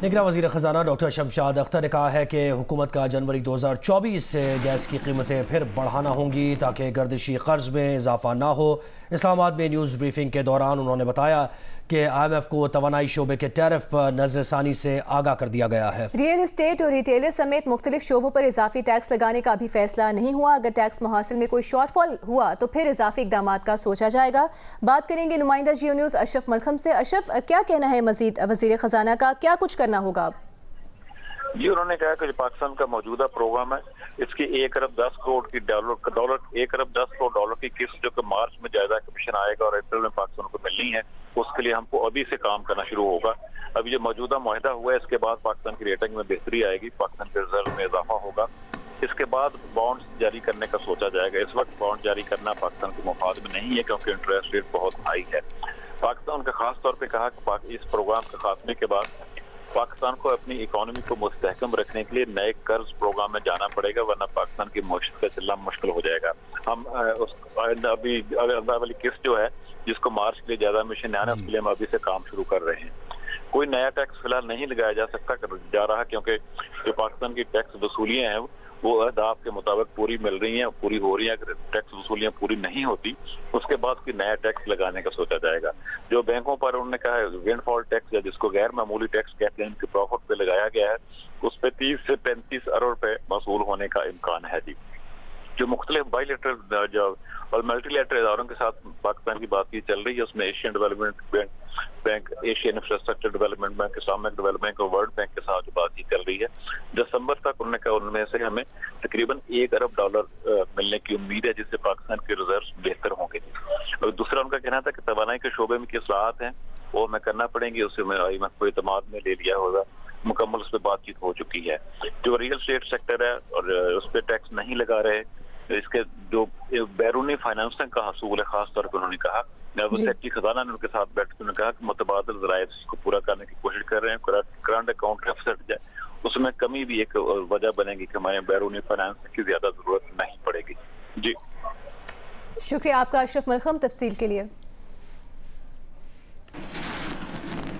نگراں وزیر خزانہ ڈاکٹر شمشاد اختر نے کہا ہے کہ حکومت کا جنوری 2024 سے گیس کی قیمتیں پھر بڑھانا ہوں گی تاکہ گردشی قرض میں اضافہ نہ ہو۔ اسلام آباد میں نیوز بریفنگ کے دوران انہوں نے بتایا کہ IMF کو توانائی شعبے کے ٹیرف پر نظر ثانی سے آگاہ کر دیا گیا ہے۔ ریئل اسٹیٹ اور ریٹیلر سمیت مختلف شعبوں پر اضافی ٹیکس لگانے کا ابھی فیصلہ نہیں ہوا۔ اگر ٹیکس محاصل میں کوئی شارٹ فال ہوا تو پھر اضافی اقدامات کا سوچا جائے گا۔ بات کریں گے نمائندہ جیو نیوز اشرف ملخم سے۔ اشرف، کیا کہنا ہے مزید وزیر خزانہ کا، کیا کچھ کرنا ہوگا اب؟ جی، انہوں نے کہا کہ جو پاکستان کا موجودہ پروگرام ہے اس کی 1 ارب 10 کروڑ کی ڈالر کی قسط جو کہ مارچ میں جائزہ کمیشن آئے گا اور اپریل میں پاکستان کو ملنی ہے، اس کے لیے ہم کو ابھی سے کام کرنا شروع ہوگا۔ ابھی جو موجودہ معاہدہ ہوا ہے اس کے بعد پاکستان کی ریٹنگ میں بہتری آئے گی، پاکستان کے ریزرو میں اضافہ ہوگا۔ اس کے بعد بانڈز جاری کرنے کا سوچا جائے گا۔ اس وقت بانڈ جاری کرنا پاکستان کے مفاد میں نہیں ہے کیونکہ انٹرسٹ ریٹ بہت ہائی ہے۔ پاکستان کا خاص طور پہ کہا کہ اس پروگرام کے خاتمے کے بعد پاکستان کو اپنی اکانومی کو مستحکم رکھنے کے لیے نئے قرض پروگرام میں جانا پڑے گا، ورنہ پاکستان کی معیشت کا چلنا مشکل ہو جائے گا۔ ہم ابھی والی قسط جو ہے جس کو مارچ کے لیے جائزہ مشن آنا ہے اس کے لیے ہم ابھی سے کام شروع کر رہے ہیں۔ کوئی نیا ٹیکس فی الحال نہیں لگایا جا رہا کیونکہ جو پاکستان کی ٹیکس وصولیاں ہیں وہ اہداف کے مطابق پوری ہو رہی ہیں۔ اگر ٹیکس وصولیاں پوری نہیں ہوتی اس کے بعد کوئی نیا ٹیکس لگانے کا سوچا جائے گا۔ جو بینکوں پر انہوں نے کہا ہے ونڈ فال ٹیکس یا جس کو غیر معمولی ٹیکس کہتے ہیں ان کے پروفٹ پہ لگایا گیا ہے، اس پہ 30 سے 35 ارب روپے موصول ہونے کا امکان ہے۔ جی، جو مختلف بائی لیٹرل اور ملٹی لیٹرل اداروں کے ساتھ پاکستان کی بات چیت چل رہی ہے، اس میں Asian development bank, Asian infrastructure development bank, Islamic development bank اور ورلڈ بینک کے ساتھ جو بات چیت چل رہی ہے، دسمبر تک انہوں نے کہا ان میں سے ہمیں تقریباً 1 ارب ڈالر ملنے کی امید ہے جس سے پاکستان کے ریزروز بہتر ہوں گے۔ اور دوسرا ان کا کہنا تھا کہ توانائی کے شعبے میں کس اصلاحات ہیں وہ ہمیں کرنا پڑیں گی، اسے میں IMF کو اعتماد میں لے لیا ہوگا، مکمل اس پہ بات چیت ہو چکی ہے۔ جو ریئل اسٹیٹ سیکٹر ہے اور اس پہ ٹیکس نہیں لگا رہے، اس کے جو بیرونی فائنانسنگ کا حصول ہے خاص طور پر انہوں نے کہا، سیکٹری خزانہ نے ان کے ساتھ بیٹھ کے کہا کہ متبادل ذرائع کو پورا کرنے کی کوشش کر رہے ہیں۔ کرنٹ اکاؤنٹ ڈیفیسٹ جائے اس میں کمی بھی ایک وجہ بنے گی کہ ہمیں بیرونی فائنانس کی زیادہ ضرورت نہیں پڑے گی۔ جی، شکریہ آپ کا اشرف ملخم تفصیل کے لیے۔